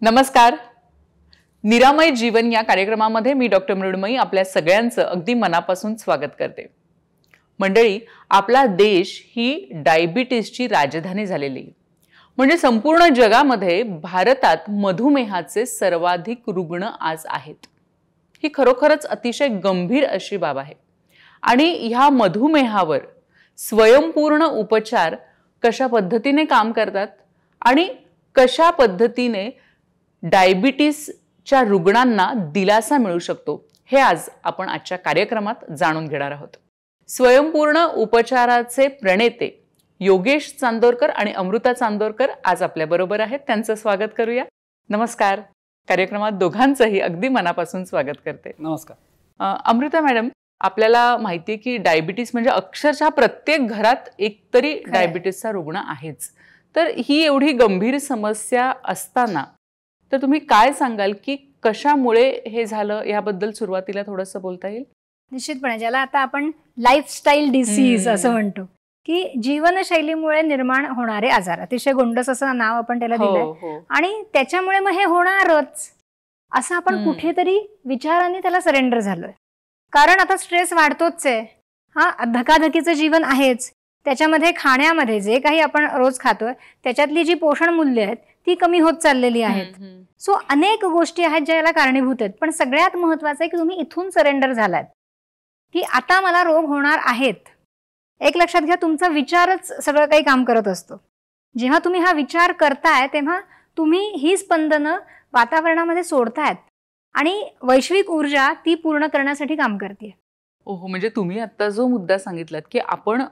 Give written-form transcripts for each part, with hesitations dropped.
नमस्कार. निरामय जीवन या कार्यक्रमामध्ये मी डॉक्टर मृण्मयी आपल्या सगळ्यांचं अगदी मनापासून स्वागत करते. मंडळी, आपला देश ही डायबिटीसची राजधानी झालेली आहे. म्हणजे संपूर्ण जगामध्ये भारतात मधुमेहाचे सर्वाधिक रुग्ण आज आहेत. ही खरोखरच अतिशय गंभीर अशी बाब आहे. आणि ह्या मधुमेहावर स्वयंपूर्ण उपचार कशा पद्धतीने काम करतात आणि कशा पद्धतीने डायबिटीसच्या रुग्णांना दिलासा मिळू शकतो हे आज आपण आजच्या कार्यक्रमात जाणून घेणार आहोत. स्वयंपूर्ण उपचाराचे प्रणेते योगेश चांदोरकर आणि अमृता चांदोरकर आज आपल्या बरोबर आहेत. त्यांचं स्वागत करूया. नमस्कार. कार्यक्रमात दोघांचंही अगदी मनापासून स्वागत करते. नमस्कार. अमृता मॅडम, आपल्याला माहिती आहे की डायबिटीस म्हणजे अक्षरशः प्रत्येक घरात एकतरी डायबिटीसचा रुग्ण आहेच. तर ही एवढी गंभीर समस्या असताना तर तुम्ही काय सांगाल की कशामुळे हे झालं याबद्दल सुरुवातीला थोडंसं बोलता येईल? निश्चितपणे, ज्याला आता आपण लाईफस्टाईल डिसीज असं म्हणतो की जीवनशैलीमुळे निर्माण होणारे आजार, अतिशय गोंडस असं नाव आपण त्याला दिलंय. आणि त्याच्यामुळे मग हे होणारच असं आपण कुठेतरी विचारांनी त्याला सरेंडर झालोय. कारण आता स्ट्रेस वाढतोच आहे. धकाधकीचं जीवन आहेच. त्याच्यामध्ये खाण्यामध्ये जे काही आपण रोज खातोय त्याच्यातली जी पोषण मूल्य आहेत ती कमी होत चाललेली आहेत. सो अनेक गोष्टी आहेत ज्या याला कारणीभूत आहेत. पण सगळ्यात महत्वाचं आहे की तुम्ही इथून सरेंडर झालात की आता मला रोग होणार आहेत. एक लक्षात घ्या, तुमचा विचारच सगळं काही काम करत असतो. जेव्हा तुम्ही हा विचार करताय तेव्हा तुम्ही ही स्पंदनं वातावरणामध्ये सोडतायत आणि वैश्विक ऊर्जा ती पूर्ण करण्यासाठी काम करते. ओहो, म्हणजे तुम्ही आता जो मुद्दा सांगितलात की आपण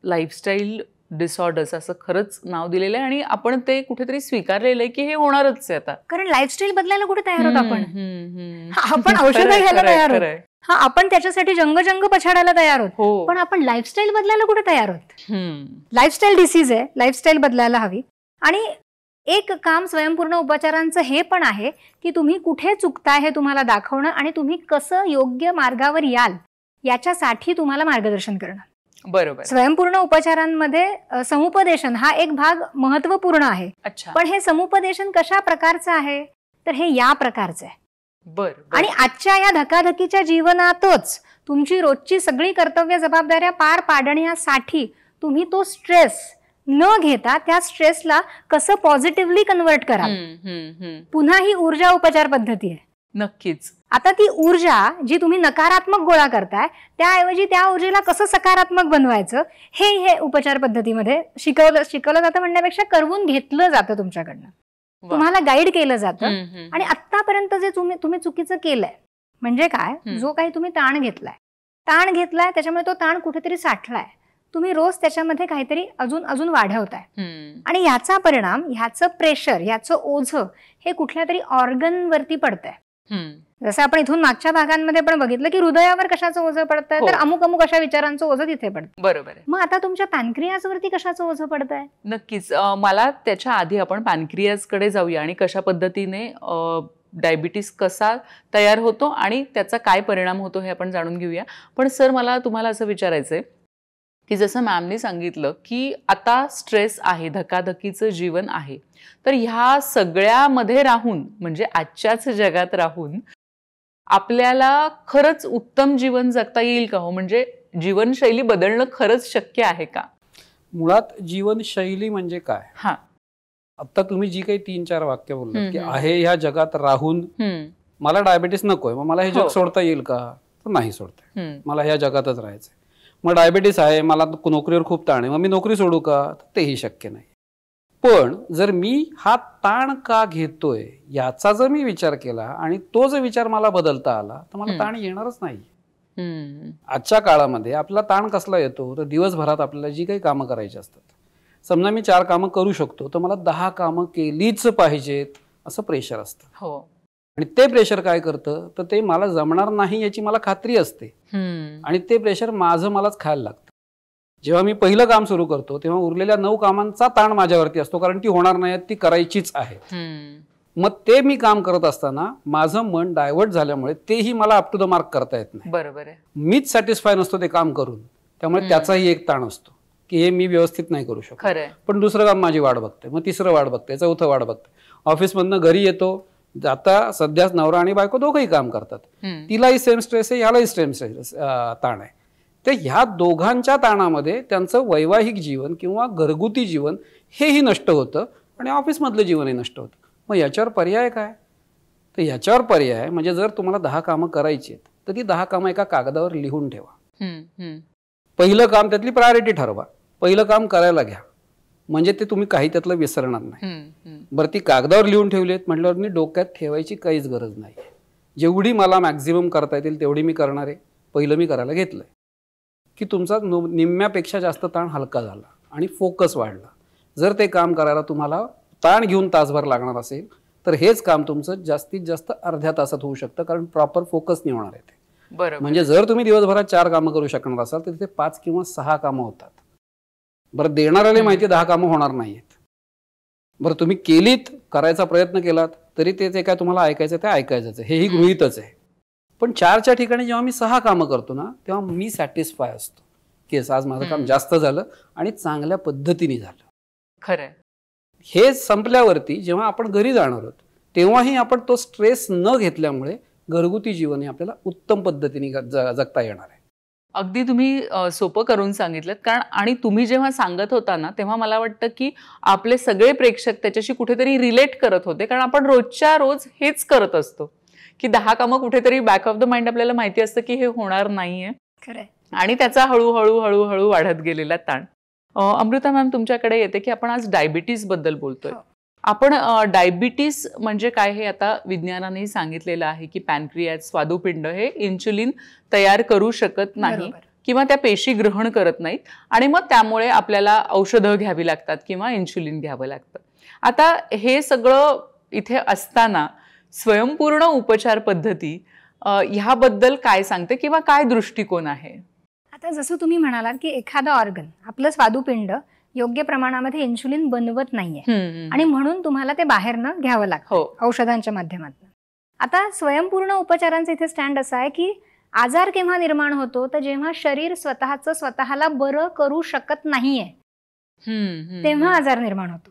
लाईफस्टाईल डिसऑर्डर्स असं खरंच नाव दिलेलं आहे आणि आपण ते कुठेतरी स्वीकारलेलं आहे की हे होणारच आहे आता. कारण लाईफस्टाईल बदलायला कुठे तयार होत आपण? आपण औषधं घ्यायला तयार आहोत. आपण त्याच्यासाठी जंग पछाडायला तयार आहोत. पण आपण लाईफस्टाईल बदलायला कुठे तयार आहोत? लाईफस्टाईल डिसीज आहे, लाईफस्टाईल बदलायला हवी. आणि एक काम स्वयंपूर्ण उपचारांचं हे पण आहे की तुम्ही कुठे चुकताय हे तुम्हाला दाखवणं आणि तुम्ही कसं योग्य मार्गावर याल याच्यासाठी तुम्हाला मार्गदर्शन करणं. बरोबर. स्वयंपूर्ण उपचारांमध्ये समुपदेशन हा एक भाग महत्वपूर्ण आहे. पण हे समुपदेशन कशा प्रकारचं आहे तर हे या प्रकारचं आहे. आणि आजच्या या धकाधकीच्या जीवनातच तुमची रोजची सगळी कर्तव्य जबाबदाऱ्या पार पाडण्यासाठी तुम्ही तो स्ट्रेस न घेता त्या स्ट्रेसला कसं पॉझिटिव्हली कन्वर्ट करा. पुन्हा ही ऊर्जा उपचार पद्धती आहे. नक्कीच. आता ती ऊर्जा जी तुम्ही नकारात्मक गोळा करताय त्याऐवजी त्या ऊर्जेला कसं सकारात्मक बनवायचं हे उपचार पद्धतीमध्ये शिकवलं जातं. म्हणण्यापेक्षा करवून घेतलं जातं तुमच्याकडनं. तुम्हाला गाईड केलं जातं. आणि आतापर्यंत जे तुम्ही चुकीचं केलंय म्हणजे काय, जो काही तुम्ही ताण घेतलाय त्याच्यामुळे तो ताण कुठेतरी साठलाय. तुम्ही रोज त्याच्यामध्ये काहीतरी अजून वाढवताय. आणि याचा परिणाम, ह्याचं प्रेशर, ह्याचं ओझं हे कुठल्या तरी ऑर्गन वरती पडतंय. जसं आपण इथून मागच्या भागांमध्ये पण बघितलं की हृदयावर कशाचं ओझं पडतंय तर अमुक अशा विचारांचं ओझं तिथे पडतं. बरोबर. मग आता तुमच्या पॅनक्रियाज वरती कशाचं ओझं पडतंय? नक्कीच. मला त्याच्या आधी आपण पॅनक्रियाज कडे जाऊया आणि कशा पद्धतीने डायबिटीस कसा तयार होतो आणि त्याचा काय परिणाम होतो हे आपण जाणून घेऊया. पण सर, मला तुम्हाला असं विचारायचंय की जसं मॅमनी सांगितलं की आता स्ट्रेस आहे, धकाधकीचं जीवन आहे, तर ह्या सगळ्यामध्ये राहून म्हणजे आजच्याच जगात राहून आपल्याला खरंच उत्तम जीवन जगता येईल का हो? म्हणजे जीवनशैली बदलणं खरंच शक्य आहे का? मुळात जीवनशैली म्हणजे काय? आता तुम्ही जी काही 3-4 वाक्य बोललात की आहे ह्या जगात राहून मला डायबिटीस नकोय, मग मला हे जग सोडता येईल का? तर नाही सोडता. मला ह्या जगातच राहायचंय. मग डायबिटीस आहे, मला नोकरीवर खूप ताण आहे, मग मी नोकरी सोडू का? तेही शक्य नाही. पण जर मी हा ताण का घेतोय याचा जर मी विचार केला आणि तो जर विचार मला बदलता आला तर मला ताण येणारच नाही. आजच्या काळामध्ये आपला ताण कसला येतो तर दिवसभरात आपल्याला जी काही कामं करायची असतात, समजा मी 4 कामं करू शकतो तर मला 10 कामं केलीच पाहिजेत असं प्रेशर असतं. आणि ते प्रेशर काय करतं तर ते मला जमणार नाही याची मला खात्री असते आणि ते प्रेशर माझं मलाच खायला लागतं. जेव्हा मी पहिलं काम सुरू करतो तेव्हा उरलेल्या 9 कामांचा ताण माझ्यावरती असतो कारण ती होणार नाही, ती करायचीच आहे. मग ते मी काम करत असताना माझं मन डायव्हर्ट झाल्यामुळे तेही मला अप टू द मार्क करता येत नाही. बरोबर आहे. मीच सॅटिस्फाय नसतो ते काम करून, त्यामुळे त्याचाही एक ताण असतो की हे मी व्यवस्थित नाही करू शकत. पण दुसरं काम माझी वाट बघते, मग तिसरं वाट बघते, चौथं वाट बघते. ऑफिसमधनं घरी येतो, आता सध्या नवरा आणि बायको दोघंही काम करतात, तिलाही सेम स्ट्रेस आहे, यालाही सेम स्ट्रेस ताण आहे. तर ह्या दोघांच्या ताणामध्ये त्यांचं वैवाहिक जीवन किंवा घरगुती जीवन हेही नष्ट होतं आणि ऑफिसमधलं जीवनही नष्ट होतं. मग याच्यावर पर्याय काय? तर याच्यावर पर्याय म्हणजे जर तुम्हाला 10 कामं करायची आहेत तर ती 10 कामं एका कागदावर लिहून ठेवा. पहिलं काम त्यातली प्रायोरिटी ठरवा, पहिलं काम करायला घ्या, म्हणजे ते तुम्ही काही त्यातलं विसरणार नाही. बरं, ती कागदावर लिहून ठेवली आहेत म्हटल्यावर मी डोक्यात ठेवायची काहीच गरज नाही. जेवढी मला मॅक्झिमम करता येतील तेवढी मी करणार आहे. पहिलं मी करायला घेतलंय की तुमचा निम्म्यापेक्षा जास्त ताण हलका झाला आणि फोकस वाढला. जर ते काम करायला तुम्हाला ताण घेऊन तासभर लागणार असेल तर हेच काम तुमचं जास्तीत जास्त अर्ध्या तासात होऊ शकतं, कारण प्रॉपर फोकस नाही होणार आहे ते. बरोबर. म्हणजे जर तुम्ही दिवसभरात 4 कामं करू शकणार असाल तर तिथे 5 किंवा 6 कामं होतात. बरं, देणाऱ्याला माहिती 10 कामं होणार नाहीत. बरं, तुम्ही केलीत, करायचा प्रयत्न केलात तरी ते काय तुम्हाला ऐकायचं ते ऐकायचंच आहे, हेही गृहीतच आहे. पण 4च्या ठिकाणी जेव्हा मी 6 कामं करतो ना तेव्हा मी सॅटिस्फाय असतो की आज माझं काम जास्त झालं आणि चांगल्या पद्धतीने झालं. खरंय. हे संपल्यावरती जेव्हा आपण घरी जाणार आहोत तेव्हाही आपण तो स्ट्रेस न घेतल्यामुळे घरगुती जीवन हे आपल्याला उत्तम पद्धतीने जगता येणार आहे. अगदी तुम्ही सोपं करून सांगितलं. कारण आणि तुम्ही जेव्हा सांगत होता ना तेव्हा मला वाटतं की आपले सगळे प्रेक्षक त्याच्याशी कुठेतरी रिलेट करत होते, कारण आपण रोजच्या रोज हेच करत असतो की 10 कामं कुठेतरी बॅक ऑफ द माइंड आपल्याला माहिती असतं की हे होणार नाहीये. खरंय. आणि त्याचा हळूहळू हळूहळू वाढत गेलेला ताण. अमृता मॅम, तुमच्याकडे येते की आपण आज डायबिटीस बद्दल बोलतोय. आपण डायबिटीस म्हणजे काय हे आता विज्ञानानेही सांगितलेलं आहे की पॅनक्रियाज स्वादुपिंड हे इन्सुलिन तयार करू शकत नाही किंवा त्या पेशी ग्रहण करत नाहीत आणि मग त्यामुळे आपल्याला औषधं घ्यावी लागतात किंवा इन्सुलिन घ्यावं लागतं. आता हे सगळं इथे असताना स्वयंपूर्ण उपचार पद्धती ह्याबद्दल काय सांगते किंवा काय दृष्टिकोन आहे? आता जसं तुम्ही म्हणालात की एखादं ऑर्गन आपलं स्वादुपिंड योग्य प्रमाणामध्ये इन्सुलिन बनवत नाहीये आणि म्हणून तुम्हाला ते बाहेरनं घ्यावं लागतं औषधांच्या माध्यमातून. आता स्वयंपूर्ण उपचारांचा इथे स्टँड असा आहे की आजार केव्हा निर्माण होतो तर जेव्हा शरीर स्वतःला बरं करू शकत नाहीये तेव्हा आजार निर्माण होतो.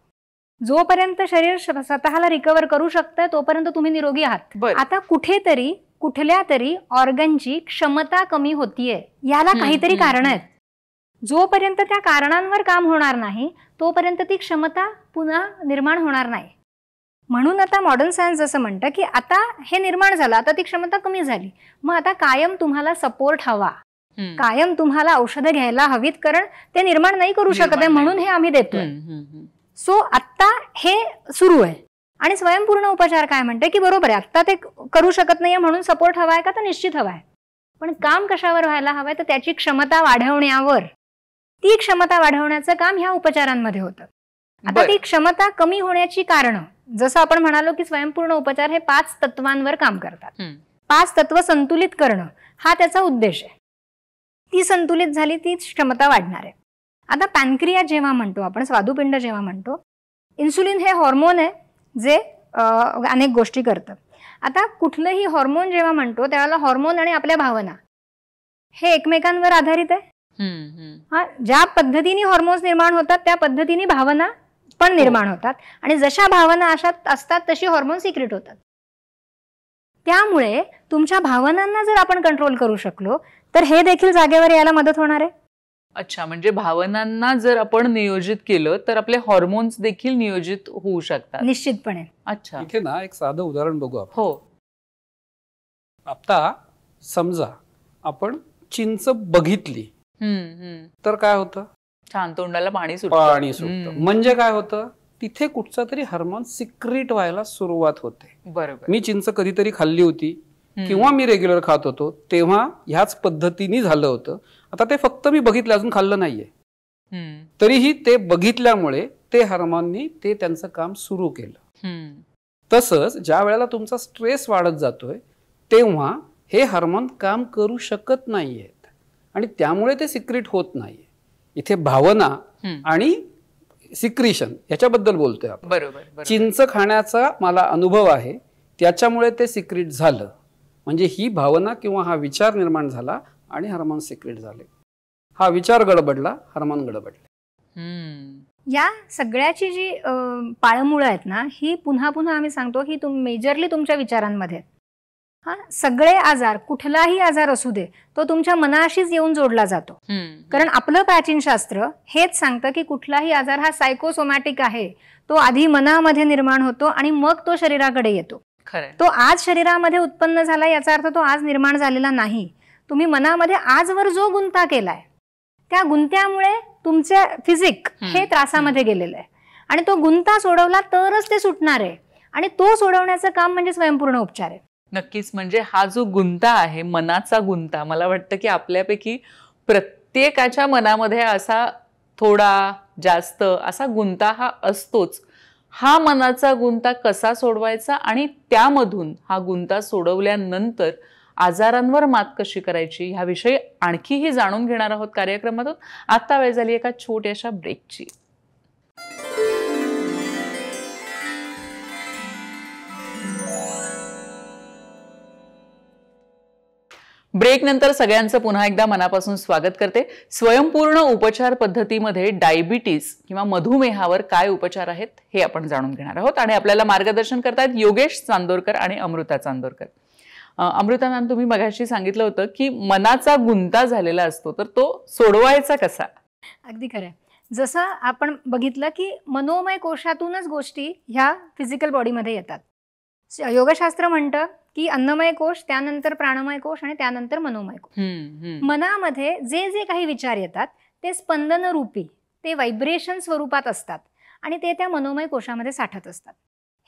जोपर्यंत शरीर स्वतःला रिकव्हर करू शकतं तोपर्यंत तुम्ही निरोगी आहात. आता कुठेतरी कुठल्या तरी ऑर्गनची क्षमता कमी होतीये, याला काहीतरी कारण आहेत. जोपर्यंत त्या कारणांवर काम होणार नाही तोपर्यंत ती क्षमता पुन्हा निर्माण होणार नाही. म्हणून आता मॉडर्न सायन्स जसं म्हणतं की आता हे निर्माण झालं, आता ती क्षमता कमी झाली, मग आता कायम तुम्हाला सपोर्ट हवा, कायम तुम्हाला औषधं घ्यायला हवीत, कारण ते निर्माण नाही करू शकत आहे म्हणून हे आम्ही देतोय. सो आत्ता हे सुरू आहे. आणि स्वयंपूर्ण उपचार काय म्हणते की बरोबर आहे, आत्ता ते करू शकत नाहीये म्हणून सपोर्ट हवाय का, तर निश्चित हवाय, पण काम कशावर व्हायला हवंय तर त्याची क्षमता वाढवण्यावर. ती क्षमता वाढवण्याचं काम ह्या उपचारांमध्ये होतं. आता ती क्षमता कमी होण्याची कारणं, जसं आपण म्हणालो की स्वयंपूर्ण उपचार हे 5 तत्वांवर काम करतात. 5 तत्व संतुलित करणं हा त्याचा उद्देश आहे. ती संतुलित झाली ती क्षमता वाढणार आहे. आता पॅनक्रिया जेव्हा म्हणतो आपण, स्वादुपिंड जेव्हा म्हणतो, इन्सुलिन हे हॉर्मोन आहे जे अनेक गोष्टी करतं. आता कुठलंही हॉर्मोन जेव्हा म्हणतो त्यावेळेला हॉर्मोन आणि आपल्या भावना हे एकमेकांवर आधारित आहे. ज्या पद्धतीने हॉर्मोन्स निर्माण होतात त्या पद्धतीने भावना पण निर्माण होतात आणि जशा भावना अशा असतात तशी हॉर्मोन सिक्रेट होतात. त्यामुळे तुमच्या भावनांना जर आपण कंट्रोल करू शकलो तर हे देखील जागेवर यायला मदत होणार आहे. अच्छा, म्हणजे भावनांना जर आपण नियोजित केलं तर आपले हॉर्मोन्स देखील नियोजित होऊ शकतात निश्चितपणे. अच्छा, इथे ना एक साधं उदाहरण बघू आपण. हो. आता समजा आपण चिंच बघितली तर काय होतं, छान तोंडाला पाणी सुटतं. म्हणजे काय होतं, तिथे कुठचा तरी हार्मोन सिक्रेट व्हायला सुरुवात होते. बरोबर. मी चिंच कधीतरी खाल्ली होती किंवा मी रेग्युलर खात होतो तेव्हा ह्याच पद्धतीने झालं होतं. आता ते फक्त मी बघितलं, अजून खाल्लं नाहीये, तरीही ते बघितल्यामुळे ते हार्मोननी ते त्यांचं काम सुरू केलं. तसंच ज्या वेळेला तुमचा स्ट्रेस वाढत जातोय तेव्हा हे हार्मोन काम करू शकत नाहीयेत आणि त्यामुळे ते सिक्रेट होत नाहीये. इथे भावना आणि सिक्रिशन याच्याबद्दल बोलतोय आपण. बरोबर. चिंच खाण्याचा मला अनुभव आहे, त्याच्यामुळे ते सिक्रेट झालं. म्हणजे ही भावना किंवा हा विचार निर्माण झाला आणि हार्मोन सिक्रेट झाले. हा विचार गडबडला, हार्मोन गडबडले. या सगळ्याची जी पाळंमुळं आहेत ना, ही पुन्हा पुन्हा आम्ही सांगतो की मेजरली तुमच्या विचारांमध्ये आहेत. हा, सगळे आजार, कुठलाही आजार असू दे, तो तुमच्या मनाशीच येऊन जोडला जातो. कारण आपलं प्राचीन शास्त्र हेच सांगतं की कुठलाही आजार हा सायकोसोमॅटिक आहे, तो आधी मनामध्ये निर्माण होतो आणि मग तो शरीराकडे येतो. तो आज शरीरामध्ये उत्पन्न झाला याचा अर्थ तो आज निर्माण झालेला नाही. तुम्ही मनामध्ये आजवर जो गुंता केलाय, त्या गुंत्यामुळे तुमचे फिजिक हे त्रासामध्ये गेलेलं आहे आणि तो गुंता सोडवला तरच ते सुटणार आहे. आणि तो सोडवण्याचं काम म्हणजे स्वयंपूर्ण उपचार आहे. नक्कीच. म्हणजे हा जो गुंता आहे, मनाचा गुंता, मला वाटतं की आपल्यापैकी प्रत्येकाच्या मनामध्ये असा थोडा जास्त असा गुंता हा असतोच. हा मनाचा गुंता कसा सोडवायचा आणि त्यामधून हा गुंता सोडवल्यानंतर आजारांवर मात कशी करायची ह्याविषयी आणखीही जाणून घेणार आहोत कार्यक्रमातून. आता वेळ झाली एका छोट्याशा ब्रेकची. ब्रेक नंतर सगळ्यांचं पुन्हा एकदा मनापासून स्वागत करते. स्वयंपूर्ण उपचार पद्धतीमध्ये डायबिटीज किंवा मधुमेहावर काय उपचार आहेत हे आपण जाणून घेणार आहोत आणि आपल्याला मार्गदर्शन करतात योगेश चांदोरकर आणि अमृता चांदोरकर. अमृता मॅम, तुम्ही मगाशी सांगितलं होतं की मनाचा गुंता झालेला असतो, तर तो सोडवायचा कसा? अगदी खरं. जसं आपण बघितलं की मनोमय कोशातूनच गोष्टी ह्या फिजिकल बॉडीमध्ये येतात. योगशास्त्र म्हणतं की अन्नमय कोश, त्यानंतर प्राणमय कोश आणि त्यानंतर मनोमय कोश. मनामध्ये जे जे काही विचार येतात ते स्पंदन रूपी, ते व्हायब्रेशन स्वरूपात असतात आणि ते त्या मनोमय कोशामध्ये साठत असतात.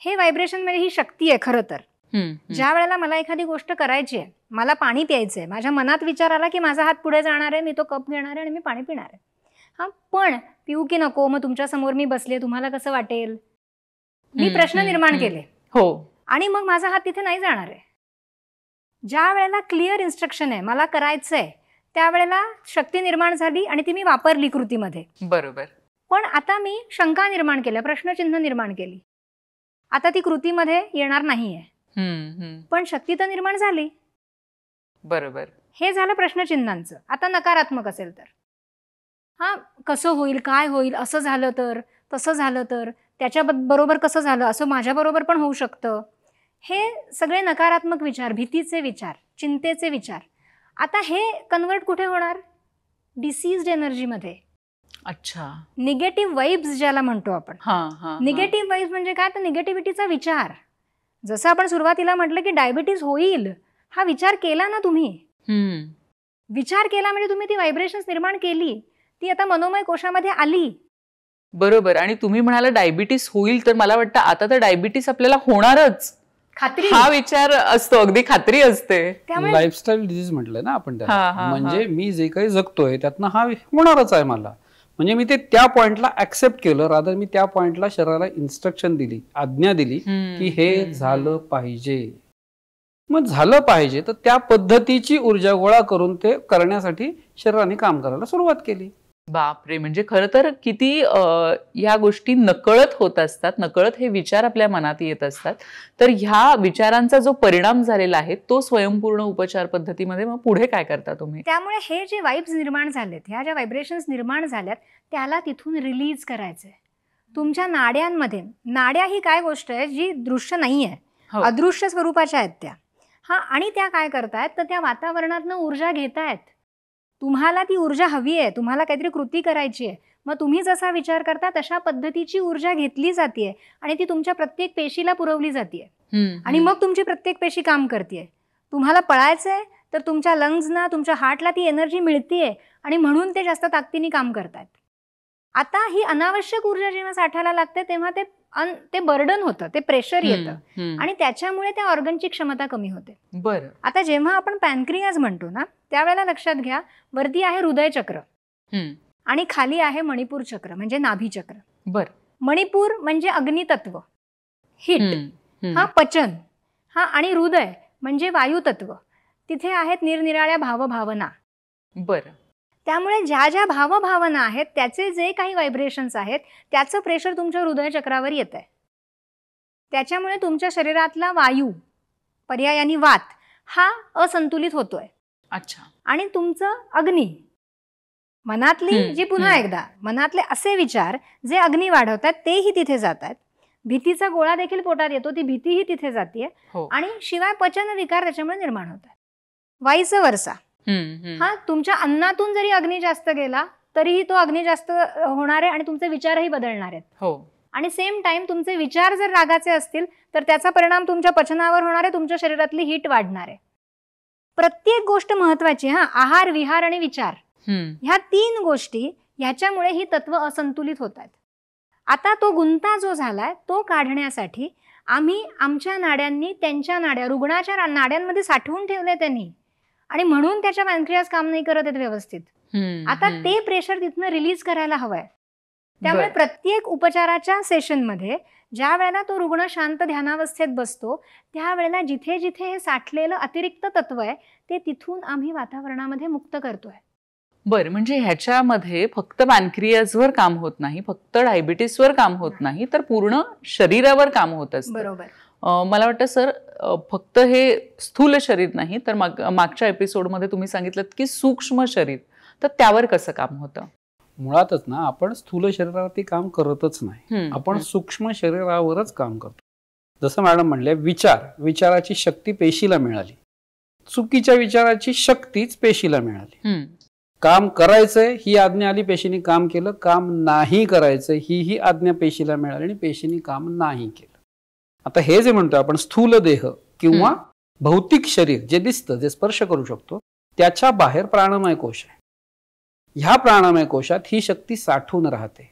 हे व्हायब्रेशन म्हणजे ही शक्ती आहे खरं तर. ज्या वेळेला मला एखादी गोष्ट करायची आहे, मला पाणी प्यायचंय, माझ्या मनात विचार आला की माझा हात पुढे जाणार आहे, मी तो कप घेणार आहे आणि मी पाणी पिणार आहे. हा, पण पिऊ की नको, मग तुमच्या समोर मी बसले, तुम्हाला कसं वाटेल, मी प्रश्न निर्माण केले. हो. आणि मग माझा हात तिथे नाही जाणार आहे. ज्या वेळेला क्लिअर इन्स्ट्रक्शन आहे, मला करायचंय, त्यावेळेला शक्ती निर्माण झाली आणि ती मी वापरली कृतीमध्ये. बरोबर. पण आता मी शंका निर्माण केल्या, प्रश्नचिन्ह निर्माण केली, आता ती कृतीमध्ये येणार नाहीये. पण शक्ती तर निर्माण झाली. बरोबर. हे झालं प्रश्नचिन्हांचं. आता नकारात्मक असेल तर, हा, कसं होईल, काय होईल, असं झालं तर, तसं झालं तर, त्याच्या बरोबर कसं झालं, असं माझ्या बरोबर पण होऊ शकतं. हे सगळे नकारात्मक विचार, भीतीचे विचार, चिंतेचे विचार. आता हे कन्वर्ट कुठे होणार? डिसीज्ड एनर्जीमध्ये. अच्छा. निगेटिव्ह वाइब्स ज्याला म्हणतो आपण. निगेटिव्ह वाइब्स म्हणजे काय? तर निगेटिव्हिटीचा विचार. जसं आपण सुरुवातीला म्हटलं की डायबिटीज होईल, हा विचार केला ना तुम्ही, विचार केला म्हणजे तुम्ही ती व्हायब्रेशन्स निर्माण केली, ती आता मनोमय कोशामध्ये आली. बरोबर. आणि तुम्ही म्हणाला डायबिटीस होईल, तर मला वाटतं आता तर डायबिटीस आपल्याला होणारच, खात्री, हा विचार असतो, अगदी खात्री असते. लाईफस्टाईल डिसीज म्हटलंय ना आपण त्याला. म्हणजे मी जे काही जगतोय त्यातनं हा होणारच आहे मला. म्हणजे मी ते त्या पॉइंटला ऍक्सेप्ट केलं, रादर मी त्या पॉइंटला शरीराला इन्स्ट्रक्शन दिली, आज्ञा दिली की हे झालं पाहिजे. मग झालं पाहिजे तर त्या पद्धतीची ऊर्जा गोळा करून ते करण्यासाठी शरीराने काम करायला सुरुवात केली. बापरे. म्हणजे खरं तर किती ह्या गोष्टी नकळत होत असतात, नकळत हे विचार आपल्या मनात येत असतात. तर ह्या विचारांचा जो परिणाम झालेला आहे तो स्वयंपूर्ण उपचार पद्धतीमध्ये मग पुढे काय करता तुम्ही? त्यामुळे हे जे वाइब्स निर्माण झालेत, ह्या ज्या व्हायब्रेशन्स निर्माण झाल्यात, त्याला तिथून रिलीज करायचंय तुमच्या नाड्यांमध्ये. नाड्या ही काय गोष्ट आहे जी दृश्य नाहीये, अदृश्य स्वरूपाच्या आहेत त्या. हा, आणि त्या काय करतायत तर त्या वातावरणातनं ऊर्जा घेतायत. तुम्हाला ती ऊर्जा हवी आहे, तुम्हाला काहीतरी कृती करायची आहे, मग तुम्ही जसा विचार करता तशा पद्धतीची ऊर्जा घेतली जाते आणि ती तुमच्या प्रत्येक पेशीला पुरवली जाते आणि मग तुमची प्रत्येक पेशी काम करते. तुम्हाला पळायचंय तर तुमच्या लंग्सना, तुमच्या हार्टला ती एनर्जी मिळतीये आणि म्हणून ते जास्त ताकदीने काम करतात. आता ही अनावश्यक ऊर्जा जेव्हा साठायला लागते तेव्हा ते बर्डन होतं, ते प्रेशर येतं आणि त्याच्यामुळे त्या ऑर्गनची क्षमता कमी होते. बरं. आता जेव्हा आपण पॅनक्रियाज म्हणतो ना, त्यावेळेला लक्षात घ्या, वरती आहे हृदय चक्र आणि खाली आहे मणिपूर चक्र म्हणजे नाभी चक्र. बरं. मणिपूर म्हणजे अग्नितत्व, हिट, हा पचन, हा, आणि हृदय म्हणजे वायुतत्व. तिथे आहेत निरनिराळ्या भावभावना. बरं. त्यामुळे ज्या ज्या भावभावना आहेत त्याचे जे काही व्हायब्रेशन्स आहेत त्याचं प्रेशर तुमच्या हृदय चक्रावर येत आहे. त्याच्यामुळे तुमच्या शरीरातला वायू, पर्यायाने वात, हा असंतुलित होतोय. अच्छा. आणि तुमचं अग्नी मनातली जी पुन्हा एकदा मनातले असे विचार जे अग्नी वाढवतात तेही तिथे जातात. भीतीचा गोळा देखील पोटात येतो, ती भीतीही तिथे जाते आणि शिवाय पचन विकार त्याच्यामुळे निर्माण होतात. वाईस वर्सा. हा, तुमच्या अन्नातून जरी अग्नी जास्त गेला तरीही तो अग्नी जास्त होणार आहे आणि तुमचे विचारही बदलणार आहेत. आणि सेम टाइम तुमचे विचार जर रागाचे असतील तर त्याचा परिणाम तुमच्या पचनावर होणार आहे, तुमच्या शरीरातली हीट वाढणार आहे. प्रत्येक गोष्ट महत्वाची. आहार, विहार आणि विचार, ह्या 3 गोष्टी, ह्याच्यामुळे ही तत्व असंतुलित होत आहेत. आता तो गुंता जो झालाय तो काढण्यासाठी आम्ही आमच्या नाड्यांनी त्यांच्या नाड्या रुग्णाच्या नाड्यांमध्ये साठवून ठेवले त्यांनी, आणि म्हणून त्याच्या पॅनक्रियास काम नाही करत आहेत व्यवस्थित. आता ते प्रेशर तिथनं रिलीज करायला हवंय. त्यामुळे प्रत्येक उपचाराच्या सेशनमध्ये ज्या वेळेला तो रुग्ण शांत ध्यानावस्थेत बसतो त्यावेळेला जिथे जिथे हे साठलेलं अतिरिक्त तत्व आहे ते तिथून आम्ही वातावरणामध्ये मुक्त करतोय. बरं, म्हणजे ह्याच्यामध्ये फक्त पॅनक्रियाजवर काम होत नाही, फक्त डायबिटीसवर काम होत नाही, तर पूर्ण शरीरावर काम होत असतं. बरोबर. मला वाटतं सर, फक्त हे स्थूल शरीर नाही तर मागच्या एपिसोडमध्ये तुम्ही सांगितलं की सूक्ष्म शरीर, तर त्यावर कसं काम होतं? मुळातच ना, आपण स्थूल शरीरावरती काम करतच नाही, आपण सूक्ष्म शरीरावरच काम करतो. जसं मॅडम म्हणले, विचाराची शक्ती पेशीला मिळाली, चुकीच्या विचाराची शक्तीच पेशीला मिळाली. काम करायचंय ही आज्ञा आली, पेशीने काम केलं. काम नाही करायचंय ही आज्ञा पेशीला मिळाली आणि पेशीने काम नाही केलं. आता हे जे म्हणतो आपण स्थूल देह किंवा भौतिक शरीर, जे दिसतं, जे स्पर्श करू शकतो, त्याच्या बाहेर प्राणमय कोश आहे. ह्या प्राणमय कोशात ही शक्ती साठून राहते,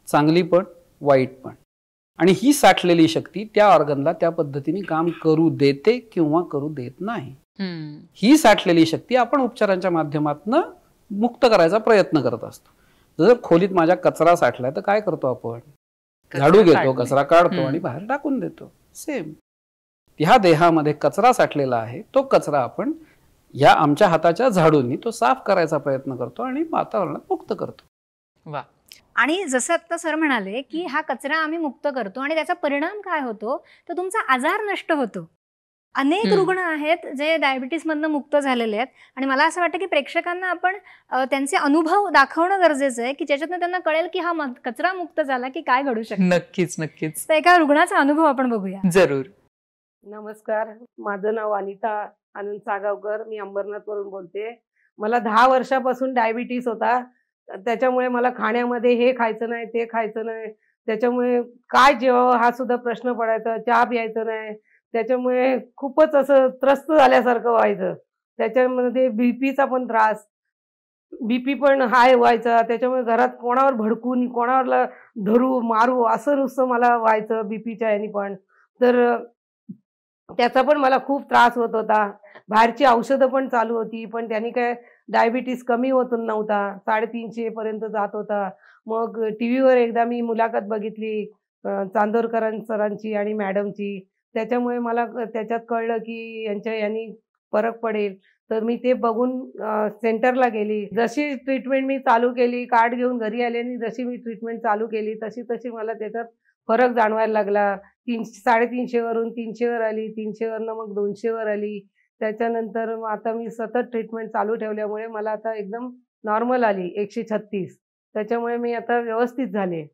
चांगली पण वाईट पण. आणि ही साठलेली शक्ती त्या ऑर्गनला त्या पद्धतीने काम करू देते किंवा करू देत नाही. ही साठलेली शक्ती आपण उपचारांच्या माध्यमातून मुक्त करायचा प्रयत्न करत असतो. जर खोलीत माझ्या कचरा साठलाय तर काय करतो आपण? झाडू घेतो, कचरा काढतो आणि बाहेर टाकून देतो. सेम ह्या देहामध्ये कचरा साठलेला आहे, तो कचरा आपण या आमच्या हाताच्या झाडूंनी तो साफ करायचा प्रयत्न करतो आणि वातावरणात मुक्त करतो. वा. आणि जसं आता सर म्हणाले की हा कचरा आम्ही मुक्त करतो आणि त्याचा परिणाम काय होतो तर तुमचा आजार नष्ट होतो. अनेक रुग्ण आहेत जे डायबिटीस मधनं मुक्त झालेले आहेत आणि मला असं वाटतं की प्रेक्षकांना आपण त्यांचे अनुभव दाखवणं गरजेचं आहे की ज्याच्यातून त्यांना कळेल की हा कचरा मुक्त झाला की काय घडू शकतं. नक्कीच नक्कीच. तर एका रुग्णाचा अनुभव आपण बघूया. जरूर. नमस्कार, माझं नाव अनिता आनंद सागावकर, मी अंबरनाथ वरून बोलते. मला 10 वर्षापासून डायबिटीस होता. त्याच्यामुळे मला खाण्यामध्ये हे खायचं नाही, ते खायचं नाही, त्याच्यामुळे काय जेवावं हा सुद्धा प्रश्न पडायचा. चहा प्यायचं नाही, त्याच्यामुळे खूपच असं त्रस्त झाल्यासारखं व्हायचं. त्याच्यामध्ये बीपीचा पण त्रास, बीपी पण हाय व्हायचा. त्याच्यामुळे घरात कोणावर भडकून, कोणावर धरू मारू असं नुसतं मला व्हायचं बीपीच्या याने पण. तर त्याचा पण मला खूप त्रास होत होता. बाहेरची औषधं पण चालू होती, पण त्यांनी काय डायबिटीस कमी होत नव्हता, 350 पर्यंत जात होता. मग टीव्हीवर एकदा मी मुलाखत बघितली चांदोरकर सरांची आणि मॅडमची. त्याच्यामुळे मला त्याच्यात कळलं की यांनी फरक पडेल. तर मी ते बघून सेंटरला गेली. जशी ट्रीटमेंट मी चालू केली, कार्ड घेऊन घरी आले आणि जशी मी ट्रीटमेंट चालू केली तशी तशी मला त्याच्यात फरक जाणवायला लागला. 350 वरून 300 वर आली, 300 वरनं मग 200 वर आली. त्याच्यानंतर आता मी सतत ट्रीटमेंट चालू ठेवल्यामुळे मला आता एकदम नॉर्मल आली 136. त्याच्यामुळे मी आता व्यवस्थित झाले.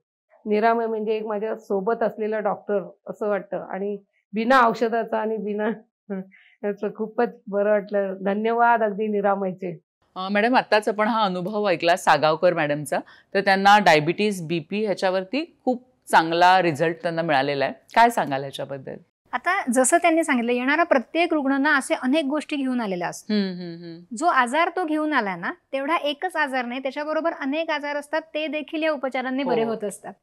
निरामय म्हणजे एक माझ्या सोबत असलेला डॉक्टर असं वाटतं आणि बिना औषधाचा आणि बिना याचं खूपच बरं वाटलं. धन्यवाद अगदी निरामयचे. मॅडम, आत्ताच आपण हा अनुभव ऐकला सागावकर मॅडमचा, तर त्यांना डायबिटीस, बीपी ह्याच्यावरती खूप चांगला रिझल्ट त्यांना मिळालेला आहे. काय सांगाल ह्याच्याबद्दल? आता जसं त्यांनी सांगितलं, येणारा प्रत्येक रुग्णांना असे अनेक गोष्टी घेऊन आलेल्या असतात. जो आजार तो घेऊन आला ना, तेवढा एकच आजार नाही, त्याच्याबरोबर अनेक आजार असतात, ते देखील या उपचारांनी बरे होत असतात.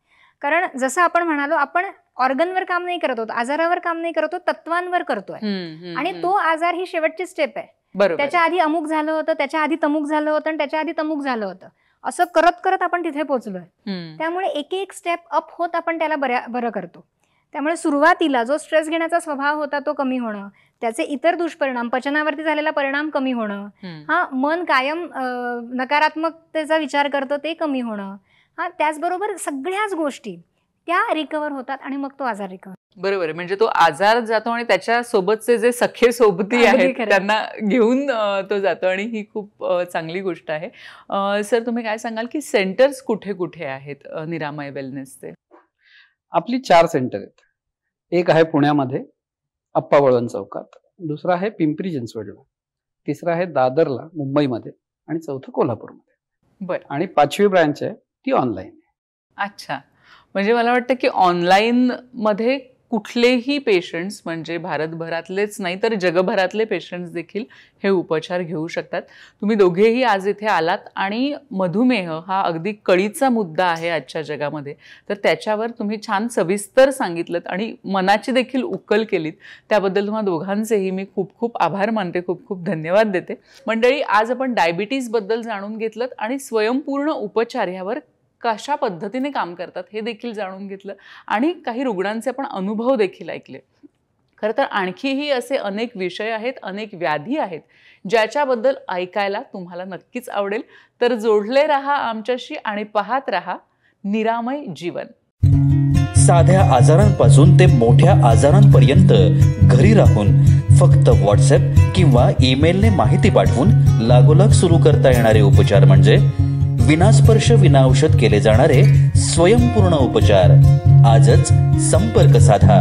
कारण जसं आपण म्हणालो, आपण ऑर्गनवर काम नाही करत होतो, आजारावर काम नाही करत होतो, तत्वांवर करतोय. आणि तो आजार ही शेवटची स्टेप आहे. त्याच्या आधी अमुक झालं होतं, त्याच्या आधी तमुक झालं होतं आणि त्याच्या आधी तमुक झालं होतं, असं करत करत आपण तिथे पोहोचलोय. त्यामुळे एक एक स्टेप अप होत आपण त्याला बरं करतो. त्यामुळे सुरुवातीला जो स्ट्रेस घेण्याचा स्वभाव होता तो कमी होणं, त्याचे इतर दुष्परिणाम, पचनावरती झालेला परिणाम कमी होणं, मन कायम नकारात्मकतेचा विचार करतं ते कमी होणं, त्याचबरोबर सगळ्याच गोष्टी त्या रिकवर होतात आणि मग तो आजार रिकवर. बरोबर आहे. म्हणजे तो आजार जातो आणि त्याच्या सोबतचे जे सखे सोबती आहेत त्यांना घेऊन तो जातो आणि ही खूप चांगली गोष्ट आहे. सर, तुम्ही काय सांगाल की सेंटर्स कुठे कुठे आहेत निरामय वेलनेसचे? आपली 4 सेंटर आहेत. एक आहे पुण्यामध्ये अप्पा वळवण चौकात, दुसरा आहे पिंपरी चिंचवडला, तिसरा आहे दादरला मुंबईमध्ये आणि चौथं कोल्हापूरमध्ये. बरं. आणि 5वी ब्रँच आहे ती ऑनलाईन. अच्छा. म्हणजे मला वाटतं की ऑनलाईन मध्ये कुठलेही पेशंट्स, म्हणजे भारतभरातलेच नाही तर जगभरातले पेशंट्स देखील हे उपचार घेऊ शकतात. तुम्ही दोघेही आज इथे आलात आणि मधुमेह हा अगदी कळीचा मुद्दा आहे आजच्या जगामध्ये, तर त्याच्यावर तुम्ही छान सविस्तर सांगितलं आणि मनाची देखील उकल केलीत. त्याबद्दल तुम्हा दोघांचेही मी खूप खूप आभार मानते, खूप खूप धन्यवाद देते. मंडळी, आज आपण डायबिटीजबद्दल जाणून घेतलं आणि स्वयंपूर्ण उपचार ह्यावर कशा पद्धतीने काम करतात हे देखील जाणून घेतलं आणि काही रुग्णांचे पण अनुभव देखील ऐकले. खरं तर आणखीही असे अनेक विषय आहेत, अनेक व्याधी आहेत ज्याच्याबद्दल ऐकायला तुम्हाला नक्कीच आवडेल. तर जोडले रहा आमच्याशी आणि पाहत रहा निरामय जीवन. साध्या आजारांपासून ते मोठ्या आजारांपर्यंत घरी राहून फक्त व्हॉट्सअप किंवा ईमेलने माहिती पाठवून लागोलाग सुरू करता येणारे उपचार म्हणजे विनास्पर्श विनाऔषध केले जाणारे स्वयंपूर्ण उपचार. आजच संपर्क साधा.